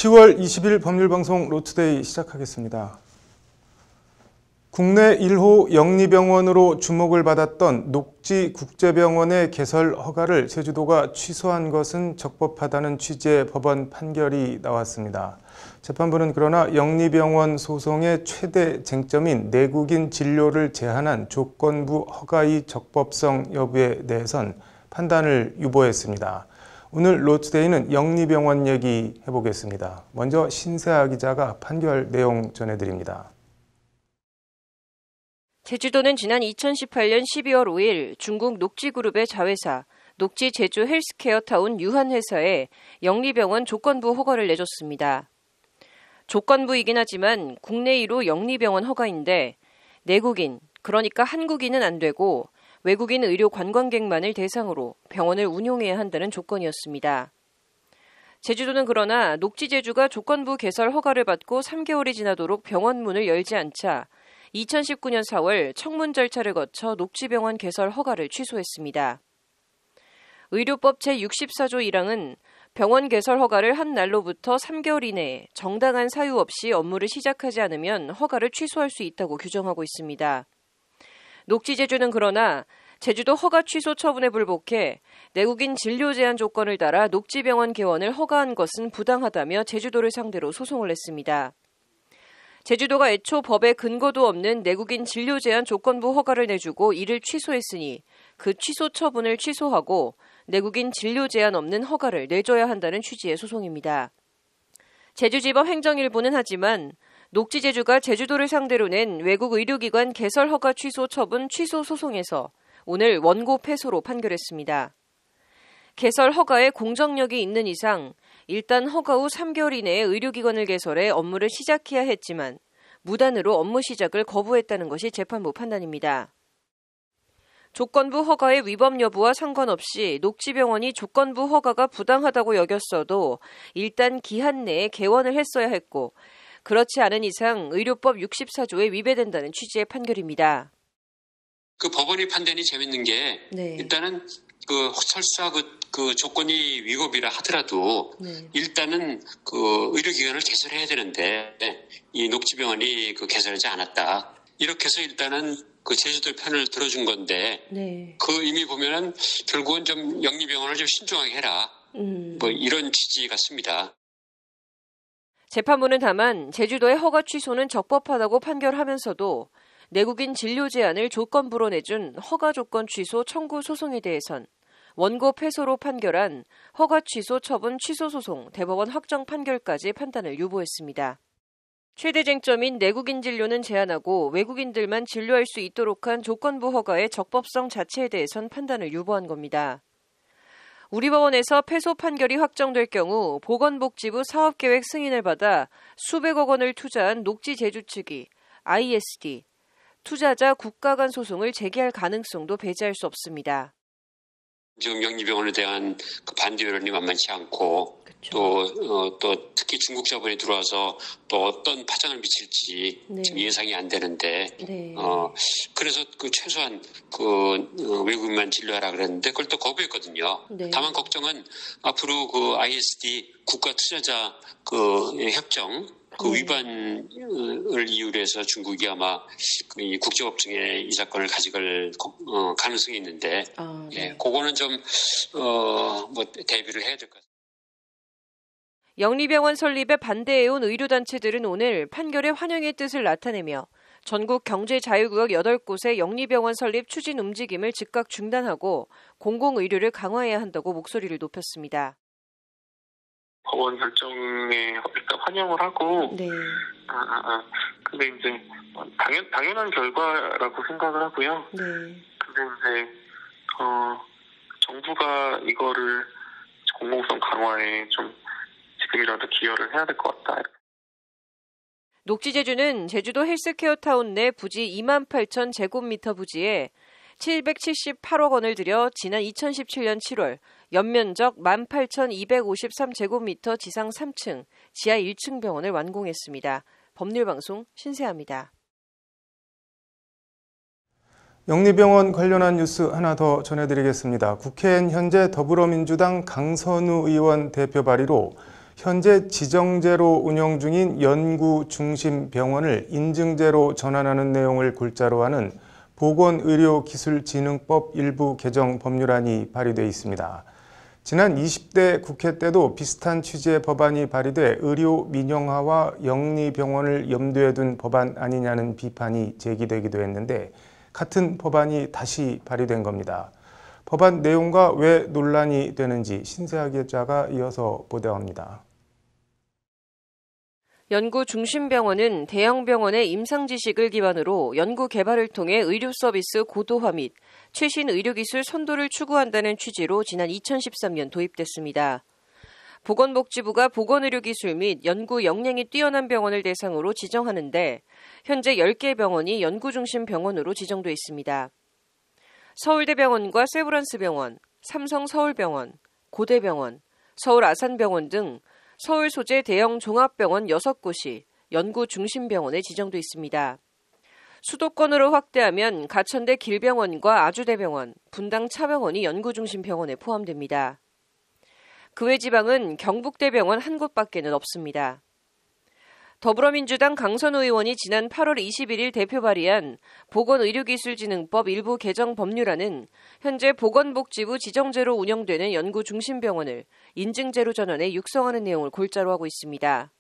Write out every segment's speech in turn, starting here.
10월 20일 법률방송 로투데이 시작하겠습니다. 국내 1호 영리병원으로 주목을 받았던 녹지국제병원의 개설 허가를 제주도가 취소한 것은 적법하다는 취지의 법원 판결이 나왔습니다. 재판부는 그러나 영리병원 소송의 최대 쟁점인 내국인 진료를 제한한 조건부 허가의 적법성 여부에 대해선 판단을 유보했습니다. 오늘 로투데이는 영리병원 얘기해보겠습니다. 먼저 신세아 기자가 판결 내용 전해드립니다. 제주도는 지난 2018년 12월 5일 중국 녹지그룹의 자회사 녹지 제주 헬스케어타운 유한회사에 영리병원 조건부 허가를 내줬습니다. 조건부이긴 하지만 국내 1호 영리병원 허가인데 내국인, 그러니까 한국인은 안 되고 외국인 의료 관광객만을 대상으로 병원을 운용해야 한다는 조건이었습니다. 제주도는 그러나 녹지제주가 조건부 개설 허가를 받고 3개월이 지나도록 병원 문을 열지 않자 2019년 4월 청문 절차를 거쳐 녹지병원 개설 허가를 취소했습니다. 의료법 제64조 1항은 병원 개설 허가를 한 날로부터 3개월 이내에 정당한 사유 없이 업무를 시작하지 않으면 허가를 취소할 수 있다고 규정하고 있습니다. 녹지제주는 그러나 제주도 허가 취소 처분에 불복해 내국인 진료 제한 조건을 따라 녹지병원 개원을 허가한 것은 부당하다며 제주도를 상대로 소송을 냈습니다. 제주도가 애초 법에 근거도 없는 내국인 진료 제한 조건부 허가를 내주고 이를 취소했으니 그 취소 처분을 취소하고 내국인 진료 제한 없는 허가를 내줘야 한다는 취지의 소송입니다. 제주지법 행정일부는 하지만 녹지제주가 제주도를 상대로 낸 외국 의료기관 개설 허가 취소 처분 취소 소송에서 오늘 원고 패소로 판결했습니다. 개설 허가에 공정력이 있는 이상 일단 허가 후 3개월 이내에 의료기관을 개설해 업무를 시작해야 했지만 무단으로 업무 시작을 거부했다는 것이 재판부 판단입니다. 조건부 허가의 위법 여부와 상관없이 녹지병원이 조건부 허가가 부당하다고 여겼어도 일단 기한 내에 개원을 했어야 했고 그렇지 않은 이상 의료법 64조에 위배된다는 취지의 판결입니다. 그 법원의 판단이 재밌는 게 일단은 그 설사 그 조건이 위법이라 하더라도 일단은 그 의료기관을 개설해야 되는데 이 녹지병원이 그 개설하지 않았다. 이렇게 해서 일단은 그 제주도 편을 들어준 건데 그 의미 보면은 결국은 좀 영리병원을 좀 신중하게 해라. 뭐 이런 취지 같습니다. 재판부는 다만 제주도의 허가 취소는 적법하다고 판결하면서도 내국인 진료 제한을 조건부로 내준 허가 조건 취소 청구 소송에 대해선 원고 패소로 판결한 허가 취소 처분 취소 소송 대법원 확정 판결까지 판단을 유보했습니다. 최대 쟁점인 내국인 진료는 제한하고 외국인들만 진료할 수 있도록 한 조건부 허가의 적법성 자체에 대해선 판단을 유보한 겁니다. 우리 법원에서 패소 판결이 확정될 경우 보건복지부 사업계획 승인을 받아 수백억 원을 투자한 녹지제주 측이 ISD, 투자자 국가 간 소송을 제기할 가능성도 배제할 수 없습니다. 지금 영리병원에 대한 그 반대 여론이 만만치 않고 또 특히 중국 자본이 들어와서 또 어떤 파장을 미칠지 지금 예상이 안 되는데 그래서 그 최소한 그 외국인만 진료하라 그랬는데 그걸 또 거부했거든요. 다만 걱정은 앞으로 그 ISD 국가 투자자 그 협정 그 위반을 이유로 해서 중국이 아마 이 국제법정에 이 사건을 가져갈 가능성이 있는데, 그거는 좀 뭐 대비를 해야 될 것 같습니다. 영리병원 설립에 반대해온 의료단체들은 오늘 판결에 환영의 뜻을 나타내며 전국 경제자유구역 8곳의 영리병원 설립 추진 움직임을 즉각 중단하고 공공의료를 강화해야 한다고 목소리를 높였습니다. 법원 결정에 일단 환영을 하고, 근데 이제 당연한 결과라고 생각을 하고요. 근데 이제 정부가 이거를 공공성 강화에 좀 지금이라도 기여를 해야 될 것 같다. 녹지제주는 제주도 헬스케어타운 내 부지 28,000 제곱미터 부지에 778억 원을 들여 지난 2017년 7월 연면적 18,253제곱미터 지상 3층, 지하 1층 병원을 완공했습니다. 법률방송 신세아입니다. 영리병원 관련한 뉴스 하나 더 전해드리겠습니다. 국회엔 현재 더불어민주당 강선우 의원 대표 발의로 현재 지정제로 운영 중인 연구 중심 병원을 인증제로 전환하는 내용을 골자로 하는 보건의료기술진흥법 일부 개정 법률안이 발의돼 있습니다. 지난 20대 국회 때도 비슷한 취지의 법안이 발의돼 의료 민영화와 영리병원을 염두에 둔 법안 아니냐는 비판이 제기되기도 했는데 같은 법안이 다시 발의된 겁니다. 법안 내용과 왜 논란이 되는지 신세아 기자가 이어서 보도합니다. 연구 중심병원은 대형 병원의 임상 지식을 기반으로 연구 개발을 통해 의료 서비스 고도화 및 최신 의료기술 선도를 추구한다는 취지로 지난 2013년 도입됐습니다. 보건복지부가 보건의료기술 및 연구 역량이 뛰어난 병원을 대상으로 지정하는데 현재 10개 병원이 연구중심 병원으로 지정돼 있습니다. 서울대병원과 세브란스병원, 삼성서울병원, 고대병원, 서울아산병원 등 서울 소재 대형 종합병원 6곳이 연구중심병원에 지정돼 있습니다. 수도권으로 확대하면 가천대 길병원과 아주대병원, 분당 차병원이 연구중심병원에 포함됩니다. 그 외 지방은 경북대병원 한 곳밖에는 없습니다. 더불어민주당 강선우 의원이 지난 8월 21일 대표 발의한 보건의료기술진흥법 일부 개정 법률안은 현재 보건복지부 지정제로 운영되는 연구중심병원을 인증제로 전환해 육성하는 내용을 골자로 하고 있습니다.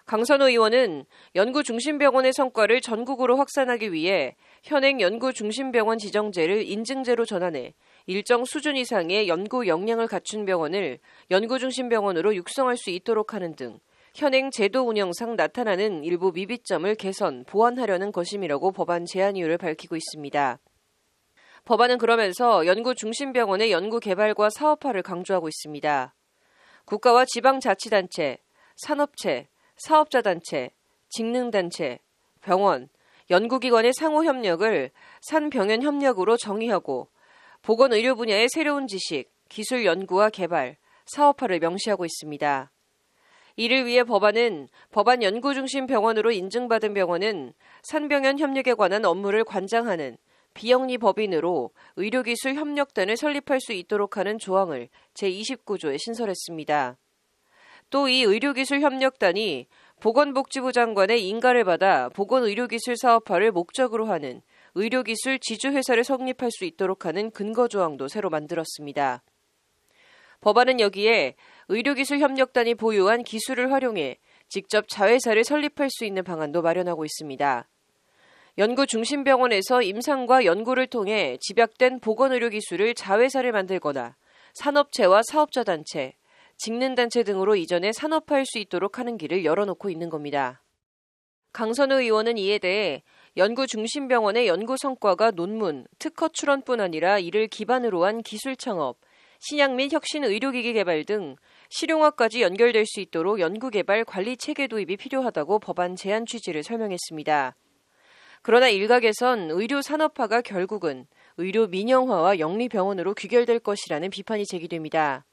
강선우 의원은 연구중심병원의 성과를 전국으로 확산하기 위해 현행 연구중심병원 지정제를 인증제로 전환해 일정 수준 이상의 연구 역량을 갖춘 병원을 연구중심병원으로 육성할 수 있도록 하는 등 현행 제도 운영상 나타나는 일부 미비점을 개선, 보완하려는 것임이라고 법안 제안 이유를 밝히고 있습니다. 법안은 그러면서 연구중심병원의 연구개발과 사업화를 강조하고 있습니다. 국가와 지방자치단체, 산업체, 사업자단체, 직능단체, 병원, 연구기관의 상호협력을 산병연협력으로 정의하고 보건의료 분야의 새로운 지식, 기술 연구와 개발, 사업화를 명시하고 있습니다. 이를 위해 법안은 법안 연구중심 병원으로 인증받은 병원은 산병연 협력에 관한 업무를 관장하는 비영리 법인으로 의료기술 협력단을 설립할 수 있도록 하는 조항을 제29조에 신설했습니다. 또 이 의료기술 협력단이 보건복지부 장관의 인가를 받아 보건의료기술 사업화를 목적으로 하는 의료기술 지주회사를 성립할 수 있도록 하는 근거조항도 새로 만들었습니다. 법안은 여기에 의료기술협력단이 보유한 기술을 활용해 직접 자회사를 설립할 수 있는 방안도 마련하고 있습니다. 연구중심병원에서 임상과 연구를 통해 집약된 보건의료기술을 자회사를 만들거나 산업체와 사업자단체, 직능단체 등으로 이전해 산업화할 수 있도록 하는 길을 열어놓고 있는 겁니다. 강선우 의원은 이에 대해 연구중심병원의 연구 성과가 논문, 특허 출원뿐 아니라 이를 기반으로 한 기술 창업, 신약 및 혁신 의료기기 개발 등 실용화까지 연결될 수 있도록 연구개발 관리 체계 도입이 필요하다고 법안 제안 취지를 설명했습니다. 그러나 일각에선 의료 산업화가 결국은 의료 민영화와 영리병원으로 귀결될 것이라는 비판이 제기됩니다.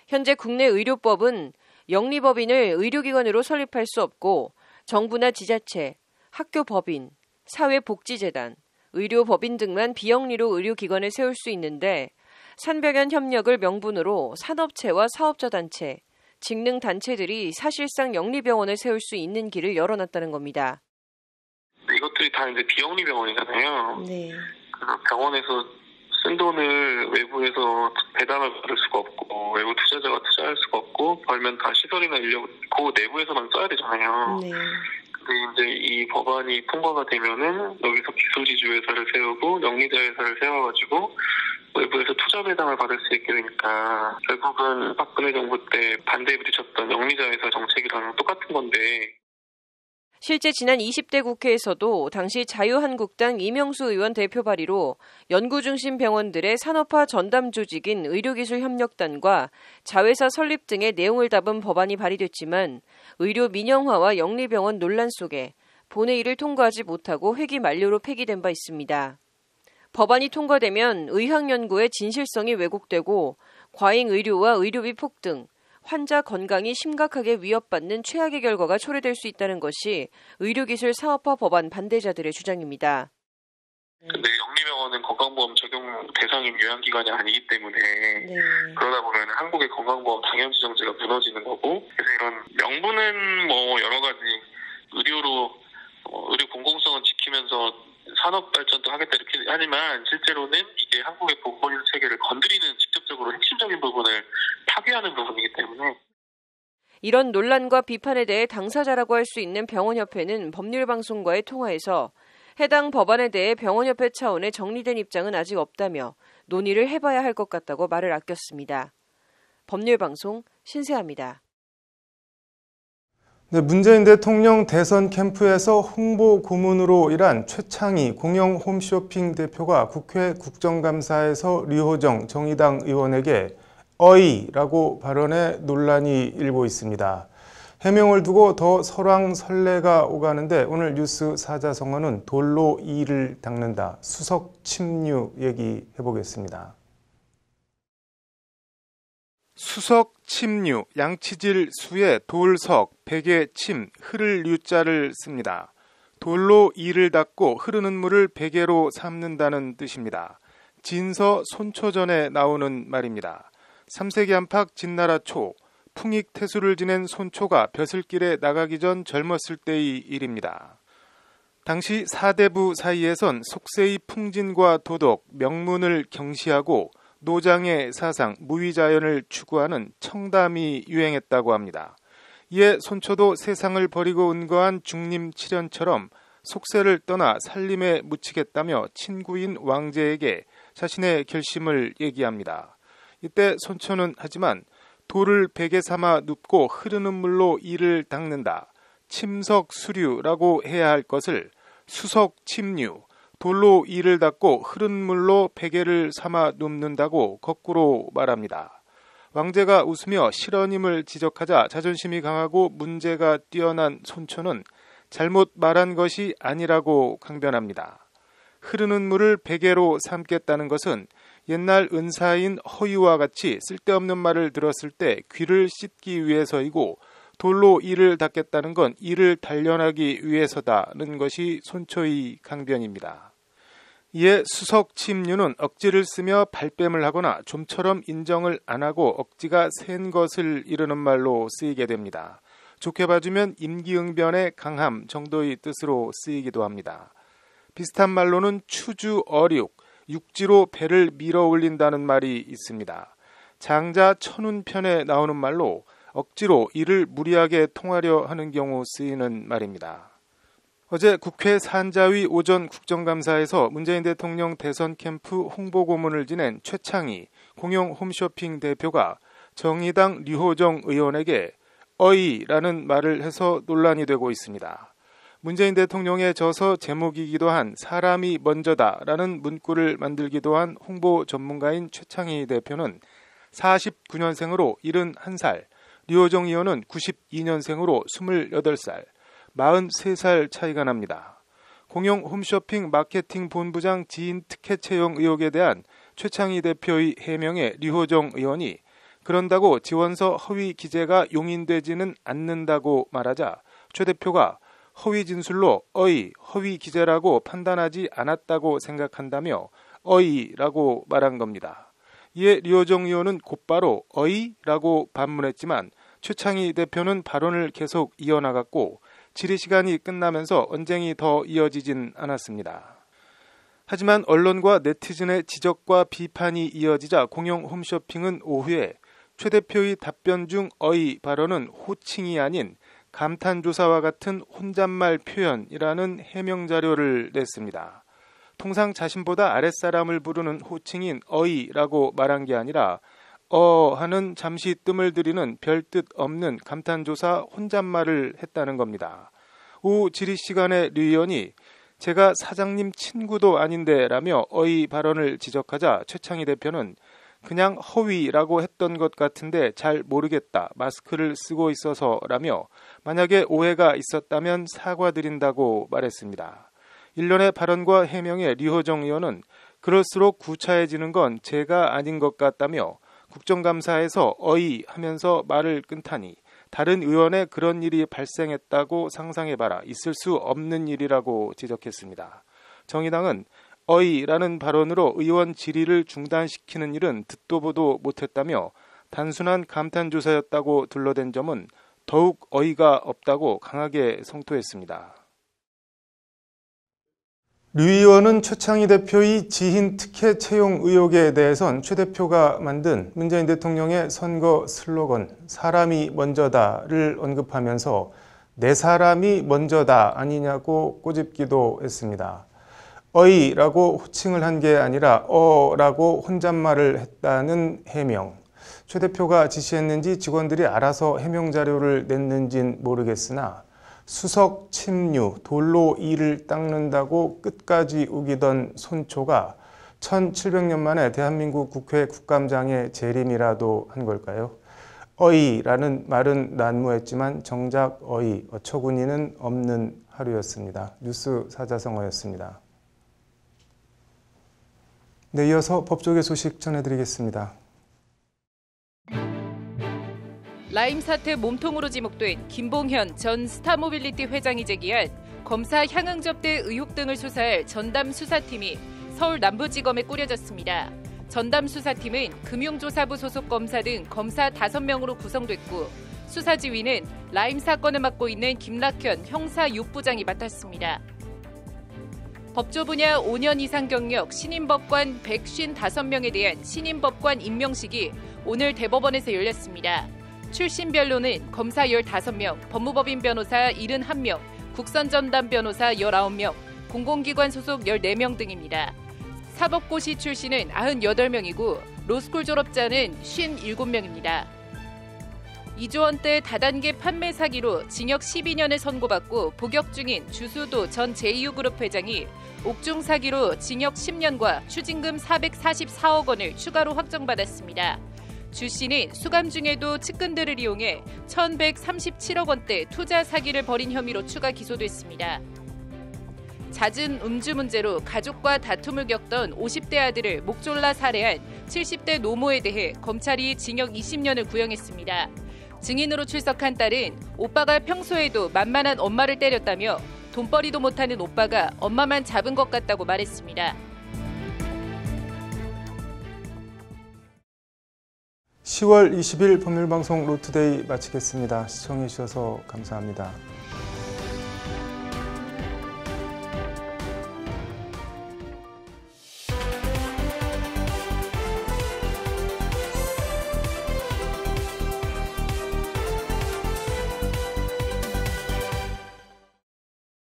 현재 국내 의료법은 영리법인을 의료기관으로 설립할 수 없고 정부나 지자체, 학교법인, 사회복지재단, 의료법인 등만 비영리로 의료기관을 세울 수 있는데 산병연 협력을 명분으로 산업체와 사업자단체, 직능단체들이 사실상 영리병원을 세울 수 있는 길을 열어놨다는 겁니다. 이것들이 다 이제 비영리 병원이잖아요. 네. 그래서 병원에서 쓴 돈을 외부에서 배당을 받을 수가 없고 외부 투자자가 투자할 수가 없고 벌면 다 시설이나 인력 그 내부에서만 써야 되잖아요. 네. 근데 이제 이 법안이 통과가 되면은 여기서 기술지주 회사를 세우고 영리자 회사를 세워가지고 외부에서 투자 배당을 받을 수 있게 되니까 결국은 박근혜 정부 때 반대에 부딪혔던 영리자 회사 정책이랑 똑같은 건데. 실제 지난 20대 국회에서도 당시 자유한국당 이명수 의원 대표 발의로 연구중심 병원들의 산업화 전담 조직인 의료기술협력단과 자회사 설립 등의 내용을 담은 법안이 발의됐지만 의료 민영화와 영리병원 논란 속에 본회의를 통과하지 못하고 회기 만료로 폐기된 바 있습니다. 법안이 통과되면 의학연구의 진실성이 왜곡되고 과잉 의료와 의료비 폭등, 환자 건강이 심각하게 위협받는 최악의 결과가 초래될 수 있다는 것이 의료기술 사업화 법안 반대자들의 주장입니다. 근데 영리병원 영리병원은 건강보험 적용 대상인 요양기관이 아니기 때문에 그러다 보면 한국의 건강보험 당연지정제가 무너지는 거고, 그래서 이런 명분은 뭐 여러 가지 의료 공공성은 지키면서 산업 발전도 하겠다 이렇게 하지만 실제로는 이게 한국의 보건의료 체계를 건드리는 직접적으로 핵심적인 부분을 파괴하는 부분이기 때문에. 이런 논란과 비판에 대해 당사자라고 할 수 있는 병원협회는 법률방송과의 통화에서 해당 법안에 대해 병원협회 차원의 정리된 입장은 아직 없다며 논의를 해봐야 할 것 같다고 말을 아꼈습니다. 법률방송 신세아입니다. 네, 문재인 대통령 대선 캠프에서 홍보 고문으로 일한 최창희 공영 홈쇼핑 대표가 국회 국정감사에서 류호정 정의당 의원에게 어이라고 발언해 논란이 일고 있습니다. 해명을 두고 더 설왕설래가 오가는데 오늘 뉴스 사자성어는 돌로 이를 닦는다. 수석 침류 얘기해보겠습니다. 수석 침류, 양치질 수에 돌석, 백에 침, 흐를 류자를 씁니다. 돌로 이를 닦고 흐르는 물을 베개로 삼는다는 뜻입니다. 진서 손초전에 나오는 말입니다. 3세기 안팎 진나라 초, 풍익태수를 지낸 손초가 벼슬길에 나가기 전 젊었을 때의 일입니다. 당시 사대부 사이에선 속세의 풍진과 도덕, 명문을 경시하고 노장의 사상, 무위자연을 추구하는 청담이 유행했다고 합니다. 이에 손초도 세상을 버리고 은거한 중림칠연처럼 속세를 떠나 살림에 묻히겠다며 친구인 왕제에게 자신의 결심을 얘기합니다. 이때 손초는 하지만 돌을 베개 삼아 눕고 흐르는 물로 이를 닦는다. 침석수류라고 해야 할 것을 수석침류, 돌로 이를 닦고 흐른 물로 베개를 삼아 눕는다고 거꾸로 말합니다. 왕제가 웃으며 실언임을 지적하자 자존심이 강하고 문제가 뛰어난 손초는 잘못 말한 것이 아니라고 강변합니다. 흐르는 물을 베개로 삼겠다는 것은 옛날 은사인 허유와 같이 쓸데없는 말을 들었을 때 귀를 씻기 위해서이고, 돌로 이를 닦겠다는 건 이를 단련하기 위해서다는 것이 손초의 강변입니다. 이에 수석침류는 억지를 쓰며 발뺌을 하거나 좀처럼 인정을 안 하고 억지가 센 것을 이르는 말로 쓰이게 됩니다. 좋게 봐주면 임기응변의 강함 정도의 뜻으로 쓰이기도 합니다. 비슷한 말로는 추주 어륙, 육지로 배를 밀어 올린다는 말이 있습니다. 장자 천운편에 나오는 말로 억지로 이를 무리하게 통하려 하는 경우 쓰이는 말입니다. 어제 국회 산자위 오전 국정감사에서 문재인 대통령 대선 캠프 홍보 고문을 지낸 최창희 공영 홈쇼핑 대표가 정의당 류호정 의원에게 어이라는 말을 해서 논란이 되고 있습니다. 문재인 대통령의 저서 제목이기도 한 사람이 먼저다라는 문구를 만들기도 한 홍보 전문가인 최창희 대표는 49년생으로 71살, 류호정 의원은 92년생으로 28살, 43살 차이가 납니다. 공영 홈쇼핑 마케팅 본부장 지인 특혜 채용 의혹에 대한 최창희 대표의 해명에 류호정 의원이 그런다고 지원서 허위 기재가 용인되지는 않는다고 말하자 최 대표가 허위 진술로 허위 기재라고 판단하지 않았다고 생각한다며 어이라고 말한 겁니다. 이에 류호정 의원은 곧바로 어이라고 반문했지만 최창희 대표는 발언을 계속 이어나갔고 질의 시간이 끝나면서 언쟁이 더 이어지진 않았습니다. 하지만 언론과 네티즌의 지적과 비판이 이어지자 공영 홈쇼핑은 오후에 최 대표의 답변 중 어이 발언은 호칭이 아닌 감탄조사와 같은 혼잣말 표현이라는 해명 자료를 냈습니다. 통상 자신보다 아랫사람을 부르는 호칭인 어이라고 말한 게 아니라 하는 잠시 뜸을 들이는 별뜻 없는 감탄조사 혼잣말을 했다는 겁니다. 오후 질의 시간에 류 의원이 제가 사장님 친구도 아닌데 라며 어이 발언을 지적하자 최창희 대표는 그냥 허위라고 했던 것 같은데 잘 모르겠다. 마스크를 쓰고 있어서 라며 만약에 오해가 있었다면 사과드린다고 말했습니다. 일련의 발언과 해명에 류호정 의원은 그럴수록 구차해지는 건 제가 아닌 것 같다며 국정감사에서 어이 하면서 말을 끊다니 다른 의원에 그런 일이 발생했다고 상상해봐라. 있을 수 없는 일이라고 지적했습니다. 정의당은 어이라는 발언으로 의원 질의를 중단시키는 일은 듣도 보도 못했다며 단순한 감탄조사였다고 둘러댄 점은 더욱 어이가 없다고 강하게 성토했습니다. 류 의원은 최창희 대표의 지인 특혜 채용 의혹에 대해선 최 대표가 만든 문재인 대통령의 선거 슬로건 사람이 먼저다를 언급하면서 내 사람이 먼저다 아니냐고 꼬집기도 했습니다. 어이라고 호칭을 한 게 아니라 어라고 혼잣말을 했다는 해명. 최 대표가 지시했는지 직원들이 알아서 해명 자료를 냈는진 모르겠으나 수석 침류, 돌로 이를 닦는다고 끝까지 우기던 손초가 1700년 만에 대한민국 국회 국감장의 재림이라도 한 걸까요? 어이라는 말은 난무했지만 정작 어이, 어처구니는 없는 하루였습니다. 뉴스 사자성어였습니다. 네, 이어서 법조계 소식 전해드리겠습니다. 라임 사태 몸통으로 지목된 김봉현 전 스타모빌리티 회장이 제기한 검사 향응 접대 의혹 등을 수사할 전담 수사팀이 서울 남부지검에 꾸려졌습니다. 전담 수사팀은 금융조사부 소속 검사 등 검사 5명으로 구성됐고 수사 지휘는 라임 사건을 맡고 있는 김락현 형사 6부장이 맡았습니다. 법조 분야 5년 이상 경력 신임법관 155명에 대한 신임법관 임명식이 오늘 대법원에서 열렸습니다. 출신별로는 검사 15명, 법무법인 변호사 71명, 국선전담 변호사 19명, 공공기관 소속 14명 등입니다. 사법고시 출신은 98명이고 로스쿨 졸업자는 57명입니다. 2조 원대 다단계 판매 사기로 징역 12년을 선고받고 복역 중인 주수도 전 제2그룹 회장이 옥중 사기로 징역 10년과 추징금 444억 원을 추가로 확정받았습니다. 주 씨는 수감 중에도 측근들을 이용해 1,137억 원대 투자 사기를 벌인 혐의로 추가 기소됐습니다. 잦은 음주 문제로 가족과 다툼을 겪던 50대 아들을 목 졸라 살해한 70대 노모에 대해 검찰이 징역 20년을 구형했습니다. 증인으로 출석한 딸은 오빠가 평소에도 만만한 엄마를 때렸다며 돈벌이도 못하는 오빠가 엄마만 잡은 것 같다고 말했습니다. 10월 20일 법률방송 로투데이 마치겠습니다. 시청해 주셔서 감사합니다.